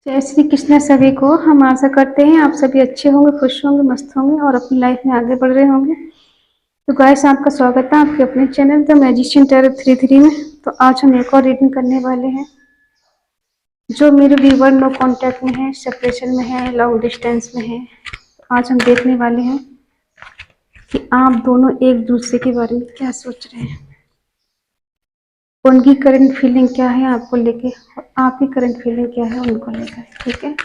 जय श्री कृष्ण सभी को। हम आशा करते हैं आप सभी अच्छे होंगे, खुश होंगे, मस्त होंगे और अपनी लाइफ में आगे बढ़ रहे होंगे। तो गाइस, आपका स्वागत है आपके अपने चैनल द मैजिशियन टैरो 33 में। तो आज हम एक और रीडिंग करने वाले हैं। जो मेरे व्यूवर नो कांटेक्ट में है, सेपरेशन में है, लॉन्ग डिस्टेंस में है, तो आज हम देखने वाले हैं कि आप दोनों एक दूसरे के बारे में क्या सोच रहे हैं, उनकी करंट फीलिंग क्या है आपको लेके और आपकी करंट फीलिंग क्या है उनको लेकर। ठीक है,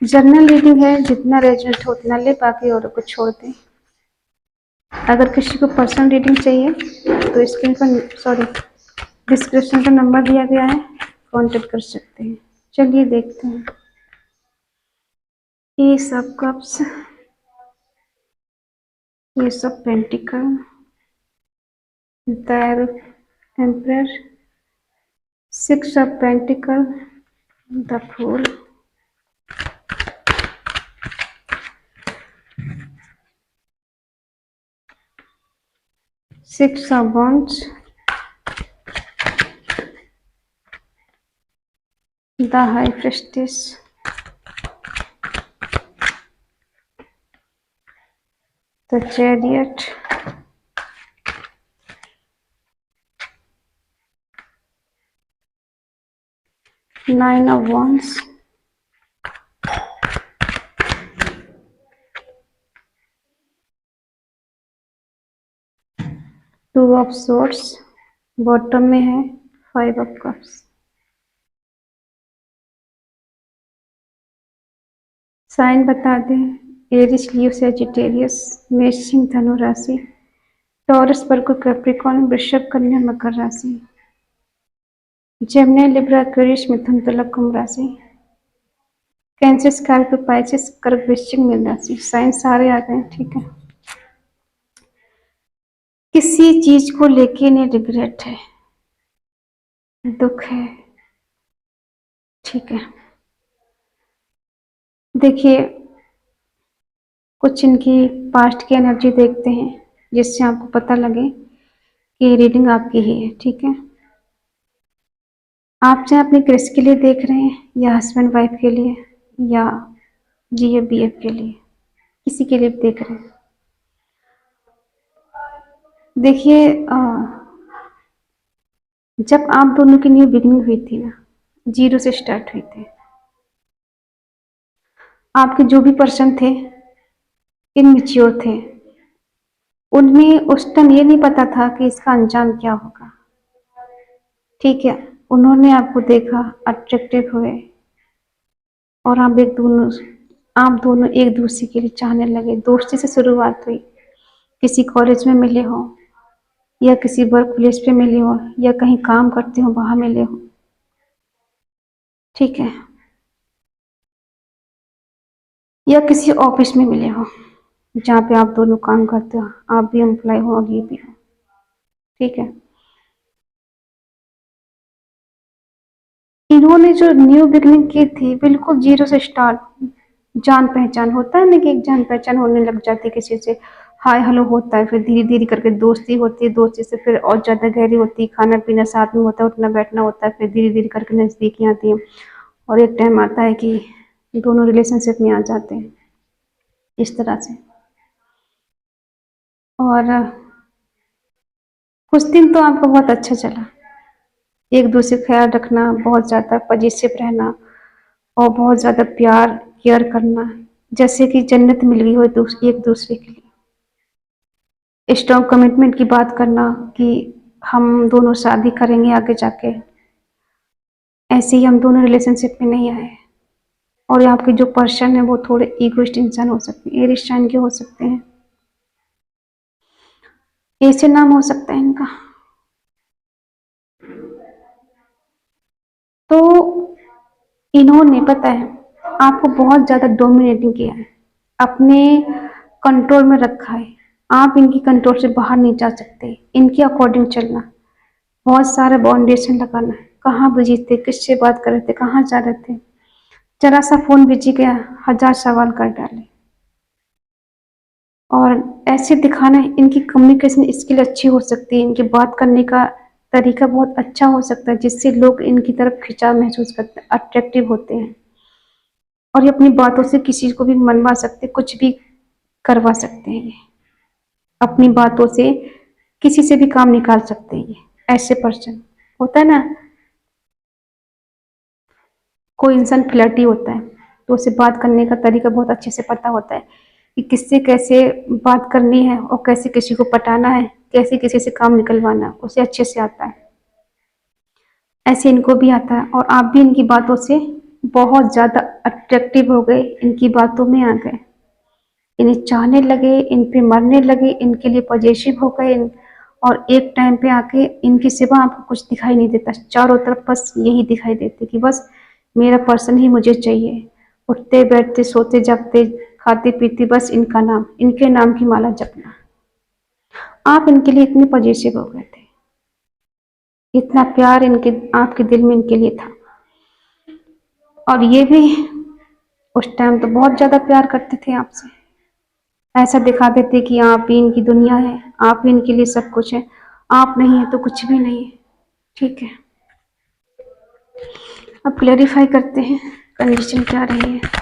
जनरल रीडिंग है, जितना रेजनेट हो उतना ले, बाकी औरों को छोड़ दें। अगर किसी को पर्सनल रीडिंग चाहिए तो स्क्रीन पर डिस्क्रिप्शन पर नंबर दिया गया है, कांटेक्ट कर सकते हैं। चलिए देखते हैं। ये सब कप्स, ये सब pentacle, the emperor, 6 of pentacle, the fool, six of wands, the high priestess, the chariot, nine of wands, two of swords, bottom में है 5 ऑफ कप्स। साइन बता दें, एरिस, लियो, सैजिटेरियस, मेष, सिंह, धनु राशि, टॉरस, वर्गो, कैप्रिकॉर्न, वृषभ, कन्या, मकर राशि, जेमिनी, लिब्रा, एक्वेरियस, मिथुन, तुला, कुंभ राशि, कैंसर, स्कॉर्पियो, पाइसेस, कर्क, वृश्चिक, मीन राशि। साइन सारे आ गए। ठीक है, किसी चीज को लेके नहीं रिग्रेट है, दुख है। ठीक है, देखिए कुछ इनकी पास्ट की एनर्जी देखते हैं जिससे आपको पता लगे कि रीडिंग आपकी ही है। ठीक है, आप चाहे अपने क्रिस के लिए देख रहे हैं या हस्बैंड वाइफ के लिए या जीएफ बीएफ के लिए, किसी के लिए देख रहे हैं। देखिए, जब आप दोनों की न्यू बिगिनिंग हुई थी ना, 0 से स्टार्ट हुई थी। आपके जो भी पर्सन थे इनमेच्योर थे, उनमें उस टाइम ये नहीं पता था कि इसका अंजाम क्या होगा। ठीक है, उन्होंने आपको देखा, अट्रैक्टिव हुए और आप दोनों एक दूसरे के लिए चाहने लगे। दोस्ती से शुरुआत हुई, किसी कॉलेज में मिले हो या किसी वर्क प्लेस पे मिले हो या कहीं काम करते हो वहां मिले हो। ठीक है, या किसी ऑफिस में मिले हो जहाँ पे आप दोनों काम करते हो, आप भी एम्प्लॉय हो और ये भी हो। ठीक है, इन्होंने जो न्यू बिगनिंग की थी बिल्कुल 0 से स्टार्ट। जान पहचान होता है ना कि एक जान पहचान होने लग जाती है, किसी से हाय हेलो होता है, फिर धीरे धीरे करके दोस्ती होती है, दोस्ती से फिर और ज़्यादा गहरी होती है, खाना पीना साथ में होता है, उठना बैठना होता है, फिर धीरे धीरे करके नज़दीकियाँ आती हैं और एक टाइम आता है कि दोनों रिलेशनशिप में आ जाते हैं इस तरह से। और कुछ दिन तो आपको बहुत अच्छा चला, एक दूसरे का ख्याल रखना, बहुत ज़्यादा पॉजिटिव रहना और बहुत ज़्यादा प्यार केयर करना, जैसे कि जन्नत मिल गई हो एक दूसरे के लिए। स्ट्रॉन्ग कमिटमेंट की बात करना कि हम दोनों शादी करेंगे आगे जाके, ऐसे ही हम दोनों रिलेशनशिप में नहीं आए। और आपके जो पर्सन है वो थोड़े ईगोइस्ट इंसान हो सकते हैं, एरिस साइन के हो सकते हैं, ऐसे नाम हो सकता है इनका। तो इन्होंने पता है आपको बहुत ज्यादा डोमिनेटिंग किया है, अपने कंट्रोल में रखा है। आप इनकी कंट्रोल से बाहर नहीं जा सकते, इनके अकॉर्डिंग चलना, बहुत सारे बाउंडेशन लगाना। कहाँ बिजी थे, किससे बात कर रहे थे, कहाँ जा रहे थे, जरा सा फोन बिजी गया 1000 सवाल कर डाले। और ऐसे दिखाना, इनकी कम्युनिकेशन स्किल अच्छी हो सकती है, इनकी बात करने का तरीका बहुत अच्छा हो सकता है, जिससे लोग इनकी तरफ खिंचाव महसूस करते हैं, अट्रैक्टिव होते हैं, और ये अपनी बातों से किसी को भी मनवा सकते, कुछ भी करवा सकते हैं। ये अपनी बातों से किसी से भी काम निकाल सकते हैं। ये ऐसे पर्सन होता है ना, कोई इंसान फ्लर्टी होता है तो उसे बात करने का तरीका बहुत अच्छे से पता होता है कि किससे कैसे बात करनी है और कैसे किसी को पटाना है, कैसे किसी से काम निकलवाना है, उसे अच्छे से आता है। ऐसे इनको भी आता है, और आप भी इनकी बातों से बहुत ज़्यादा अट्रैक्टिव हो गए, इनकी बातों में आ गए, इन्हें चाहने लगे, इन पे मरने लगे, इनके लिए पॉजिटिव हो गए। और एक टाइम पे आके इनके सिवा आपको कुछ दिखाई नहीं देता, चारों तरफ बस यही दिखाई देते कि बस मेरा पर्सन ही मुझे चाहिए। उठते बैठते सोते जागते खाते पीते बस इनका नाम, इनके नाम की माला जपना। आप इनके लिए इतने पॉजिटिव हो गए थे, इतना प्यार इनके आपके दिल में इनके लिए था। और ये भी उस टाइम तो बहुत ज्यादा प्यार करते थे आपसे, ऐसा दिखाते थे कि आप ही इनकी दुनिया है, आप ही इनके लिए सब कुछ है, आप नहीं है तो कुछ भी नहीं है। ठीक है, अब क्लेरिफाई करते हैं कंडीशन क्या रही है।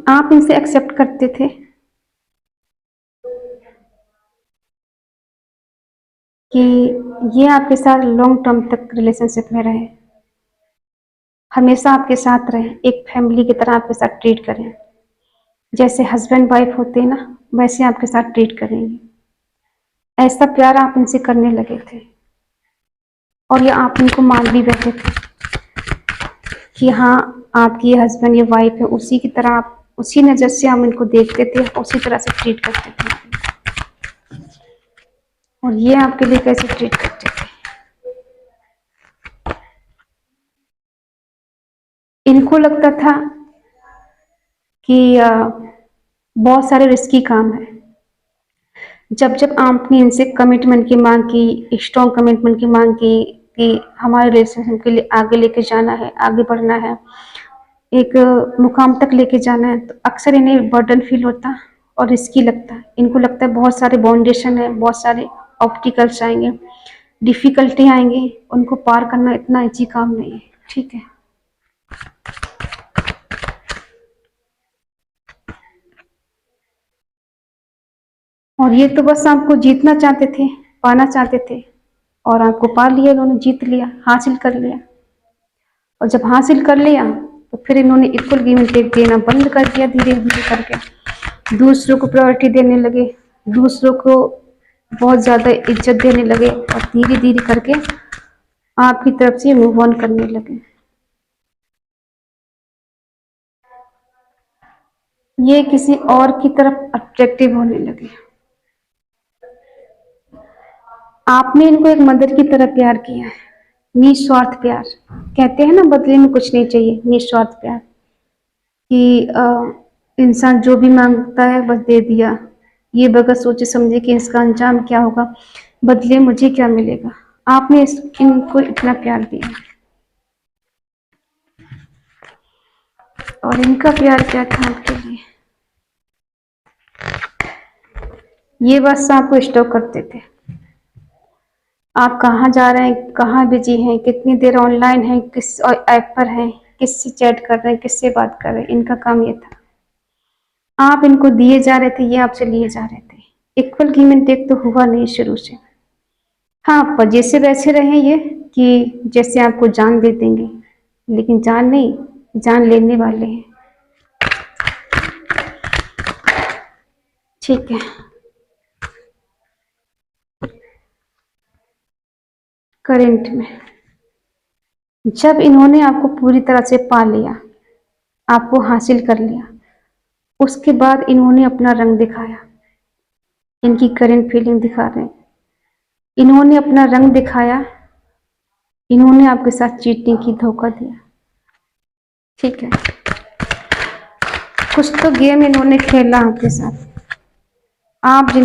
आप इनसे एक्सेप्ट करते थे कि ये आपके साथ लॉन्ग टर्म तक रिलेशनशिप में रहे, हमेशा आपके साथ रहे, एक फैमिली की तरह आपके साथ ट्रीट करें, जैसे हस्बैंड वाइफ होते हैं ना वैसे आपके साथ ट्रीट करेंगे। ऐसा प्यार आप इनसे करने लगे थे, और ये आप इनको मान भी बैठे थे कि हाँ आपकी ये हस्बैंड ये वाइफ है, उसी की तरह आप उसी नज़र से हम इनको देखते थे, उसी तरह से ट्रीट करते थे। और ये आपके लिए कैसे ट्रीट करते थे। इनको लगता था कि बहुत सारे रिस्की काम है। जब जब आपने इनसे कमिटमेंट की मांग की, स्ट्रॉन्ग कमिटमेंट की मांग की कि हमारे रिलेशनशिप के लिए आगे लेके जाना है, आगे बढ़ना है, एक मुकाम तक लेके जाना है, तो अक्सर इन्हें बर्डन फील होता और रिस्की लगता है। इनको लगता है बहुत सारे बाउंडेशन है, बहुत सारे ऑब्स्टिकल्स आएंगे, डिफिकल्टी आएंगी, उनको पार करना इतना ईजी काम नहीं है। ठीक है, और ये तो बस आपको जीतना चाहते थे, पाना चाहते थे, और आपको पा लिया, इन्होंने जीत लिया, हासिल कर लिया। और जब हासिल कर लिया तो फिर इन्होंने इक्वल गिव एंड टेक देना बंद कर दिया, धीरे धीरे करके दूसरों को प्रायोरिटी देने लगे, दूसरों को बहुत ज़्यादा इज्जत देने लगे, और धीरे धीरे करके आपकी तरफ से मूव ऑन करने लगे। ये किसी और की तरफ अट्रैक्टिव होने लगे। आपने इनको एक मदर की तरह प्यार किया है, निस्वार्थ प्यार। कहते हैं ना बदले में कुछ नहीं चाहिए, निस्वार्थ प्यार, कि इंसान जो भी मांगता है बस दे दिया, ये बगैर सोचे समझे कि इसका अंजाम क्या होगा, बदले मुझे क्या मिलेगा। आपने इनको इतना प्यार दिया, और इनका प्यार क्या था आपके लिए, ये बस आपको स्टॉक करते थे। आप कहाँ जा रहे हैं, कहाँ बिजी हैं, कितनी देर ऑनलाइन हैं, किस ऐप पर हैं, किससे चैट कर रहे हैं, किससे बात कर रहे हैं, इनका काम ये था। आप इनको दिए जा रहे थे, ये आपसे लिए जा रहे थे। इक्वल गिव एंड टेक तो हुआ नहीं शुरू से। हाँ, पर जैसे वैसे रहे ये कि जैसे आपको जान दे देंगे, लेकिन जान नहीं, जान लेने वाले हैं। ठीक है, करंट में जब इन्होंने आपको पूरी तरह से पा लिया, आपको हासिल कर लिया, उसके बाद इन्होंने अपना रंग दिखाया। इनकी करंट फीलिंग दिखा रहे हैं, इन्होंने अपना रंग दिखाया, इन्होंने आपके साथ चीटिंग की, धोखा दिया। ठीक है, कुछ तो गेम इन्होंने खेला आपके साथ। आप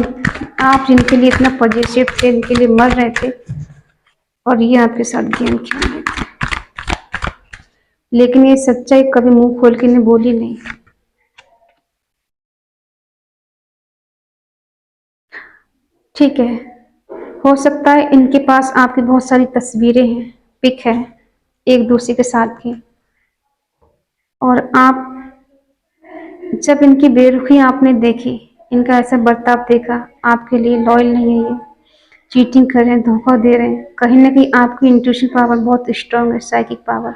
आप जिनके लिए इतना पॉजिटिव थे, इनके लिए मर रहे थे, और ये आपके साथ गेम खेल रहे थे। लेकिन ये सच्चाई कभी मुंह खोल के नहीं बोली नहीं। ठीक है, हो सकता है इनके पास आपकी बहुत सारी तस्वीरें हैं, पिक है एक दूसरे के साथ की, और आप जब इनकी बेरुखी आपने देखी, इनका ऐसा बर्ताव देखा, आपके लिए लॉयल नहीं है, ये चीटिंग कर रहे हैं, धोखा दे रहे हैं, कहीं ना कहीं आपकी इंट्यूशन पावर बहुत स्ट्रांग है, साइकिक पावर,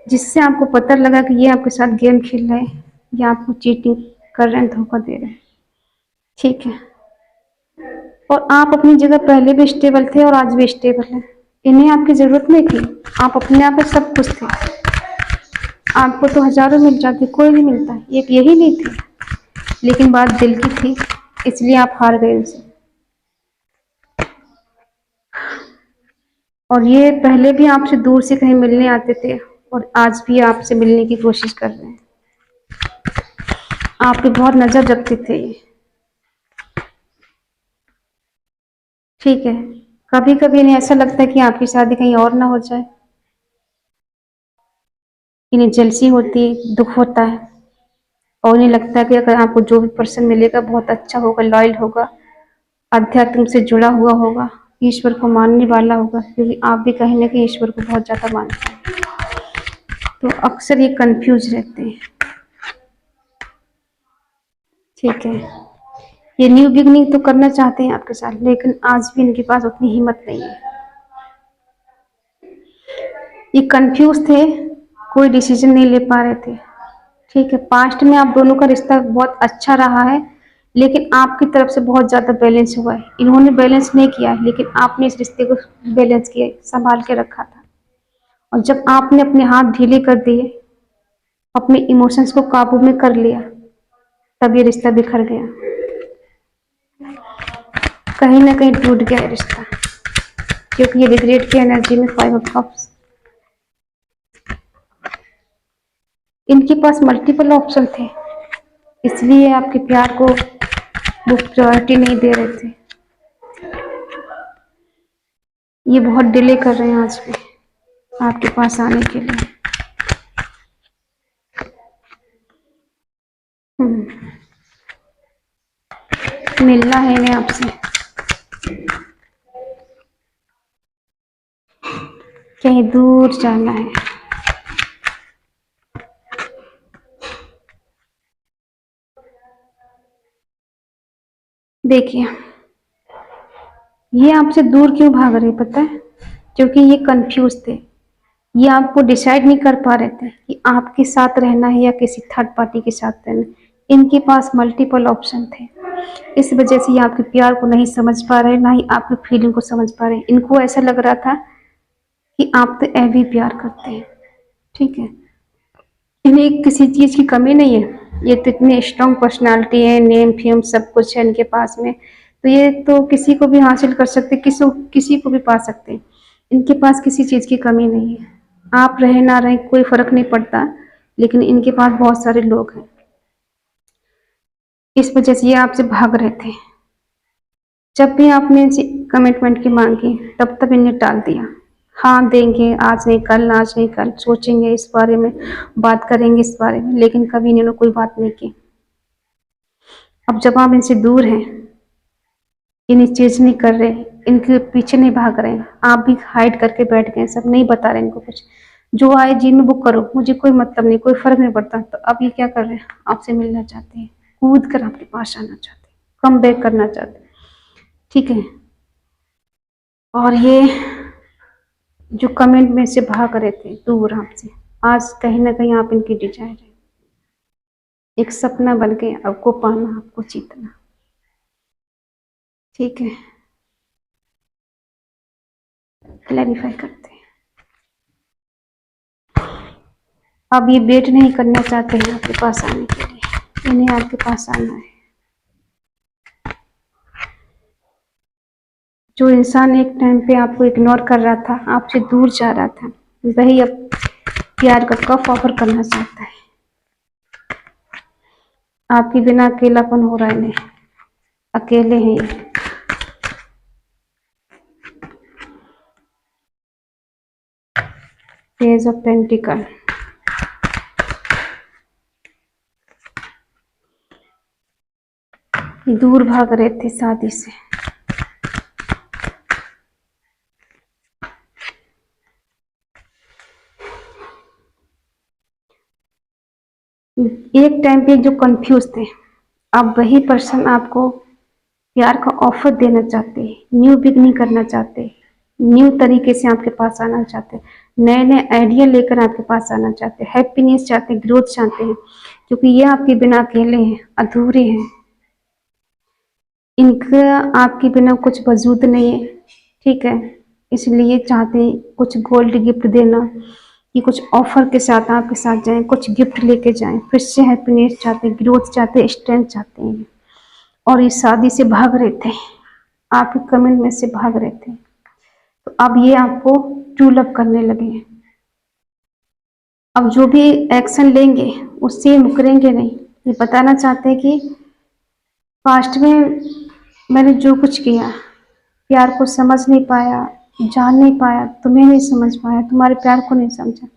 जिससे आपको पता लगा कि ये आपके साथ गेम खेल रहे हैं या आपको चीटिंग कर रहे हैं, धोखा दे रहे हैं। ठीक है, और आप अपनी जगह पहले भी स्टेबल थे और आज भी स्टेबल हैं। इन्हें आपकी जरूरत नहीं थी, आप अपने आप में सब कुछ थे। आपको तो हजारों मिल जाते, कोई नहीं मिलता, एक यही नहीं थे, लेकिन बात दिल की थी, इसलिए आप हार गए उसे। और ये पहले भी आपसे दूर से कहीं मिलने आते थे और आज भी आपसे मिलने की कोशिश कर रहे हैं। आप पे बहुत नजर रखते थे ये। ठीक है, कभी कभी इन्हें ऐसा लगता है कि आपकी शादी कहीं और ना हो जाए, इन्हें जेलसी होती है, दुख होता है, और इन्हें लगता है कि अगर आपको जो भी पर्सन मिलेगा बहुत अच्छा होगा, लॉयल होगा, अध्यात्म से जुड़ा हुआ होगा, ईश्वर को मानने वाला होगा, क्योंकि आप भी कहीं ना कहीं ईश्वर को बहुत ज्यादा मानते हैं। तो अक्सर ये कंफ्यूज रहते हैं। ठीक है, ये न्यू बिगनिंग तो करना चाहते हैं आपके साथ, लेकिन आज भी इनके पास उतनी हिम्मत नहीं है। ये कंफ्यूज थे, कोई डिसीजन नहीं ले पा रहे थे। ठीक है, पास्ट में आप दोनों का रिश्ता बहुत अच्छा रहा है, लेकिन आपकी तरफ से बहुत ज्यादा बैलेंस हुआ है। इन्होंने बैलेंस नहीं किया है, लेकिन आपने इस रिश्ते को बैलेंस किया, संभाल के रखा था। और जब आपने अपने हाथ ढीले कर दिए, अपने इमोशंस को काबू में कर लिया, तब ये रिश्ता बिखर गया, कहीं ना कहीं टूट गया ये रिश्ता, क्योंकि ये रिग्रेट की एनर्जी में 5 ऑफ कप्स। इनके पास मल्टीपल ऑप्शन थे, इसलिए आपके प्यार को वो प्रायोरिटी नहीं दे रहे थे। ये बहुत डिले कर रहे हैं आज भी आपके पास आने के लिए। मिलना है इन्हें आपसे, कहीं दूर जाना है। देखिए, ये आपसे दूर क्यों भाग रहे पता है? क्योंकि ये कंफ्यूज थे, ये आपको डिसाइड नहीं कर पा रहे थे कि आपके साथ रहना है या किसी थर्ड पार्टी के साथ रहना। इनके पास मल्टीपल ऑप्शन थे, इस वजह से ये आपके प्यार को नहीं समझ पा रहे, ना ही आपकी फीलिंग को समझ पा रहे। इनको ऐसा लग रहा था कि आप तो ऐवी प्यार करते हैं। ठीक है, इन्हें किसी चीज की कमी नहीं है, ये तो इतनी स्ट्रांग पर्सनालिटी है, नेम फेम सब कुछ है इनके पास में, तो ये तो किसी को भी हासिल कर सकते, किसी को भी पा सकते। इनके पास किसी चीज की कमी नहीं है, आप रहे ना रहे कोई फर्क नहीं पड़ता, लेकिन इनके पास बहुत सारे लोग हैं, इस वजह से ये आपसे भाग रहे थे। जब भी आपने इनसे कमिटमेंट की मांगी, तब तब इन्हें टाल दिया। हाँ देंगे, आज नहीं कल, आज नहीं कल, सोचेंगे इस बारे में, बात करेंगे इस बारे में, लेकिन कभी इन्होंने कोई बात नहीं की। अब जब आप इनसे दूर हैं, इन्हें चेंज नहीं कर रहे, इनके पीछे नहीं भाग रहे हैं, आप भी हाइड करके बैठ गए, सब नहीं बता रहे इनको कुछ, जो आए जी में वो करो, मुझे कोई मतलब नहीं, कोई फर्क नहीं पड़ता। तो अब ये क्या कर रहे हैं, आपसे मिलना चाहते हैं, कूद कर आपके पास आना चाहते हैं, कम बैक करना चाहते हैं। ठीक है, और ये जो कमेंट में से भाग रहे थे दूर आपसे, आज कहीं ना कहीं आप इनकी डिजायर है, एक सपना बन के आपको पाना, आपको जीतना। ठीक है, क्लैरिफाई करते हैं। अब ये वेट नहीं करना चाहते हैं आपके पास आने के लिए, इन्हें आपके पास आना है। जो इंसान एक टाइम पे आपको इग्नोर कर रहा था, आपसे दूर जा रहा था, वही अब प्यार का कप ऑफर करना चाहता है। आपके बिना अकेलापन हो रहा है इन्हें, अकेले हैं ये। पेज ऑफ पेंटिकल, दूर भाग रहे थे शादी से। एक टाइम पे जो कंफ्यूज थे, अब वही पर्सन आपको प्यार का ऑफर देना चाहते हैं, न्यू बिगनिंग करना चाहते हैं, न्यू तरीके से आपके पास आना चाहते हैं, नए नए आइडिया लेकर आपके पास आना चाहते हैं, हैप्पीनेस चाहते हैं, ग्रोथ चाहते हैं, क्योंकि ये आपके बिना अकेले हैं, अधूरे हैं, इनका आपके बिना कुछ वजूद नहीं है, ठीक है। इसलिए चाहते हैं कुछ गोल्ड गिफ्ट देना, कि कुछ ऑफर के साथ आपके साथ जाएं, कुछ गिफ्ट लेके जाएं, फिर से हैप्पीनेस चाहते हैं, ग्रोथ चाहते हैं, स्ट्रेंथ चाहते हैं, और इस शादी से भाग रहे थे, आपके कमेंट में से भाग रहे थे। तो अब ये आपको ट्रू लव करने लगे हैं। अब जो भी एक्शन लेंगे उससे मुकरेंगे नहीं। ये बताना चाहते हैं कि पास्ट में मैंने जो कुछ किया, प्यार को समझ नहीं पाया, जान नहीं पाया, तुम्हें नहीं समझ पाया, तुम्हारे प्यार को नहीं समझा,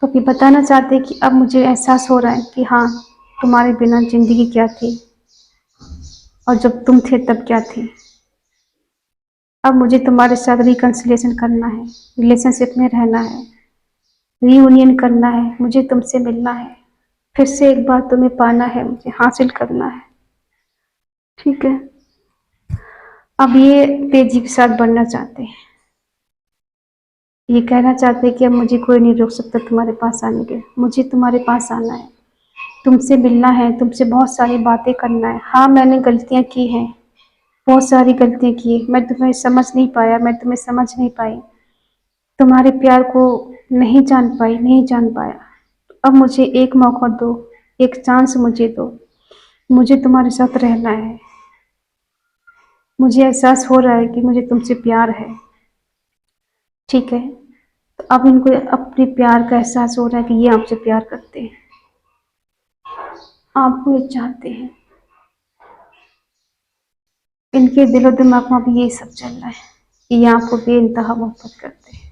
तो ये बताना चाहते हैं कि अब मुझे एहसास हो रहा है कि हाँ, तुम्हारे बिना जिंदगी क्या थी और जब तुम थे तब क्या थी। अब मुझे तुम्हारे साथ रिकन्सिलिएशन करना है, रिलेशनशिप में रहना है, रीयूनियन करना है, मुझे तुमसे मिलना है, फिर से एक बार तुम्हें पाना है, मुझे हासिल करना है, ठीक है। अब ये तेजी के साथ बढ़ना चाहते हैं, ये कहना चाहते हैं कि अब मुझे कोई नहीं रोक सकता तुम्हारे पास आने के, मुझे तुम्हारे पास आना है, तुमसे मिलना है, तुमसे बहुत सारी बातें करना है। हाँ, मैंने गलतियां की हैं, बहुत सारी गलतियां की, मैं तुम्हें समझ नहीं पाया, मैं तुम्हें समझ नहीं पाई, तुम्हारे प्यार को नहीं जान पाई, नहीं जान पाया। अब मुझे एक मौका दो, एक चांस मुझे दो, मुझे तुम्हारे साथ रहना है, मुझे एहसास हो रहा है कि मुझे तुमसे प्यार है, ठीक है। तो अब इनको अपने प्यार का एहसास हो रहा है कि ये आपसे प्यार करते हैं, आपको ये चाहते हैं, इनके दिलो दिमाग में भी यही सब चल रहा है कि ये आपको बेइंतहा मोहब्बत करते हैं,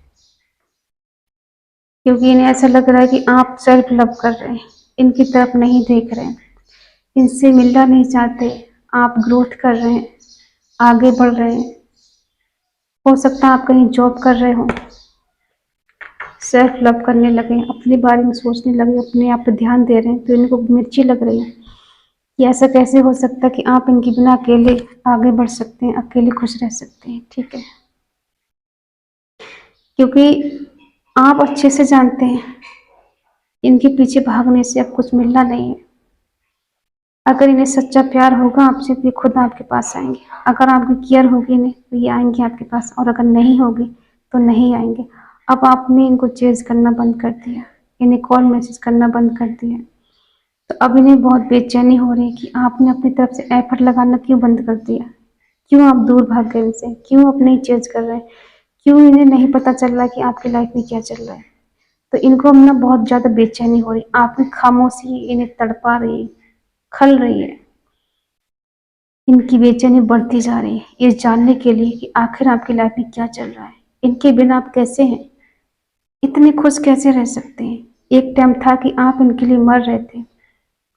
क्योंकि इन्हें ऐसा लग रहा है कि आप सेल्फ लव कर रहे हैं, इनकी तरफ नहीं देख रहे हैं, इनसे मिलना नहीं चाहते, आप ग्रोथ कर रहे हैं, आगे बढ़ रहे हैं। हो सकता है आप कहीं जॉब कर रहे हो, सेल्फ लव करने लगे, अपने बारे में सोचने लगे, अपने आप पे ध्यान दे रहे हैं, तो इनको मिर्ची लग रही है कि ऐसा कैसे हो सकता है कि आप इनके बिना अकेले आगे बढ़ सकते हैं, अकेले खुश रह सकते हैं, ठीक है। क्योंकि आप अच्छे से जानते हैं इनके पीछे भागने से अब कुछ मिलना नहीं है। अगर इन्हें सच्चा प्यार होगा आपसे तो ये खुद आपके पास आएंगे, अगर आपकी केयर होगी इन्हें तो ये आएंगे आपके पास, और अगर नहीं होगी तो नहीं आएंगे। अब आपने इनको चेज करना बंद कर दिया, इन्हें कॉल मैसेज करना बंद कर दिया, तो अब इन्हें बहुत बेचैनी हो रही है कि आपने अपनी तरफ से एफर्ट लगाना क्यों बंद कर दिया, क्यों आप दूर भाग गए इनसे, क्यों आप नहीं चेंज कर रहे हैं, क्यों इन्हें नहीं पता चल रहा कि आपकी लाइफ में क्या चल रहा है। तो इनको अब ना बहुत ज़्यादा बेचैनी हो रही, आपकी खामोशी इन्हें तड़पा रही, खल रही है, इनकी बेचैनी बढ़ती जा रही है ये जानने के लिए कि आखिर आपकी लाइफ में क्या चल रहा है, इनके बिना आप कैसे हैं, इतने खुश कैसे रह सकते हैं। एक टाइम था कि आप इनके लिए मर रहे थे,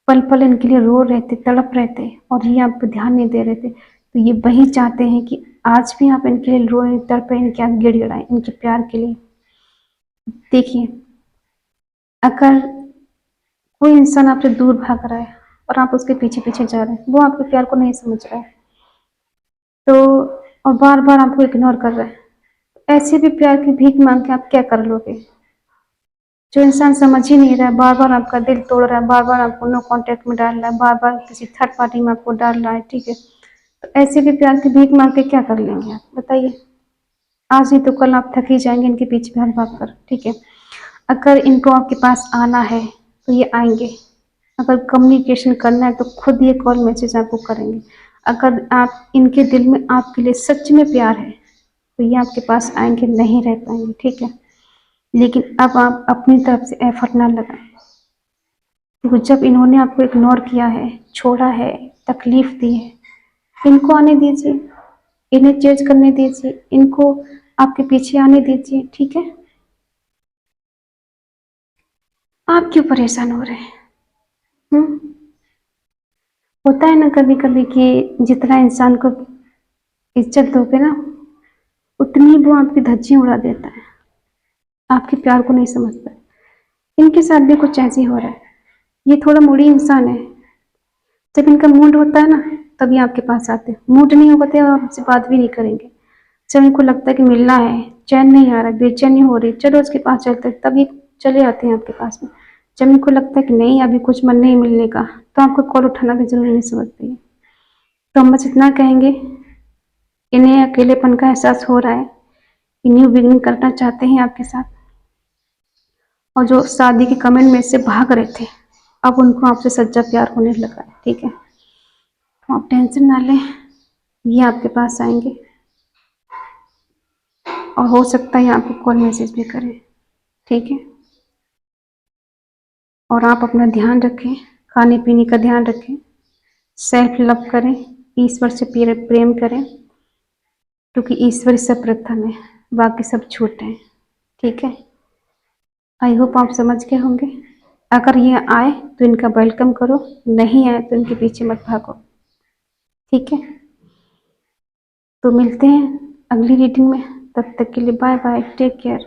पल पल इनके लिए रो रहे थे, तड़प रहे थे, और ये आप पे ध्यान नहीं दे रहे थे। तो ये वही चाहते हैं कि आज भी आप इनके लिए रोएं, तड़पें, इनके आगे गिड़गिड़ाएं, इनके प्यार के लिए। देखिए, अगर कोई इंसान आपसे दूर भाग रहा है और आप उसके पीछे पीछे जा रहे हैं, वो आपके प्यार को नहीं समझ रहा है, तो और बार बार आपको इग्नोर कर रहा है, ऐसे भी प्यार की भीख मांग के आप क्या कर लोगे। जो इंसान समझ ही नहीं रहा है, बार बार आपका दिल तोड़ रहा है, बार बार आपको नो कांटेक्ट में डाल रहा है, बार बार किसी थर्ड पार्टी में आपको डाल रहा है, ठीक है, तो ऐसे भी प्यार की भीख मांग के क्या कर लेंगे आप बताइए। आज नहीं तो कल आप थक ही जाएंगे इनके पीछे भाग भाग कर, ठीक है। अगर इनको आपके पास आना है तो ये आएंगे, अगर कम्युनिकेशन करना है तो खुद ये कॉल मैसेज आपको करेंगे, अगर आप इनके दिल में आपके लिए सच में प्यार है तो ये आपके पास आएंगे, नहीं रह पाएंगे, ठीक है। लेकिन अब आप अपनी तरफ से एफर्ट ना लगाएं, क्योंकि जब इन्होंने आपको इग्नोर किया है, छोड़ा है, तकलीफ दी है, इनको आने दीजिए, इन्हें चेंज करने दीजिए, इनको आपके पीछे आने दीजिए, ठीक है। आप क्यों परेशान हो रहे हैं? हम्म? होता है ना कभी कभी कि जितना इंसान को इज्जत दोगे ना, उतनी वो आपकी धज्जी उड़ा देता है, आपके प्यार को नहीं समझता है। इनके साथ भी कुछ ऐसे ही हो रहा है। ये थोड़ा मूडी इंसान है। जब इनका मूड होता है ना, तभी आपके पास आते हैं। मूड नहीं होगा तो आपसे बात भी नहीं करेंगे। जब इनको लगता है कि मिलना है, चैन नहीं आ रहा, बेचैनी हो रही, चलो उसके पास चलते हैं, तभी चले आते हैं आपके पास में। जब इनको लगता है कि नहीं अभी कुछ मन नहीं मिलने का, तो आपको कॉल उठाना भी जरूरी नहीं समझती है। तो हम बस इतना कहेंगे, इन्हें अकेलेपन का एहसास हो रहा है, ये न्यू बिगिनिंग करना चाहते हैं आपके साथ, और जो शादी के कमेंट में से भाग रहे थे, अब उनको आपसे सच्चा प्यार होने लगा है। ठीक है, तो आप टेंशन ना लें, ये आपके पास आएंगे और हो सकता है आपको कॉल मैसेज भी करें। ठीक है, और आप अपना ध्यान रखें, खाने पीने का ध्यान रखें, सेल्फ लव करें, ईश्वर से प्रेम करें, क्योंकि ईश्वर सब प्रथम है, बाकी सब छूटे हैं। ठीक है, आई होप आप समझ गए होंगे। अगर ये आए तो इनका वेलकम करो, नहीं आए तो इनके पीछे मत भागो। ठीक है, तो मिलते हैं अगली रीडिंग में। तब तक के लिए बाय बाय, टेक केयर।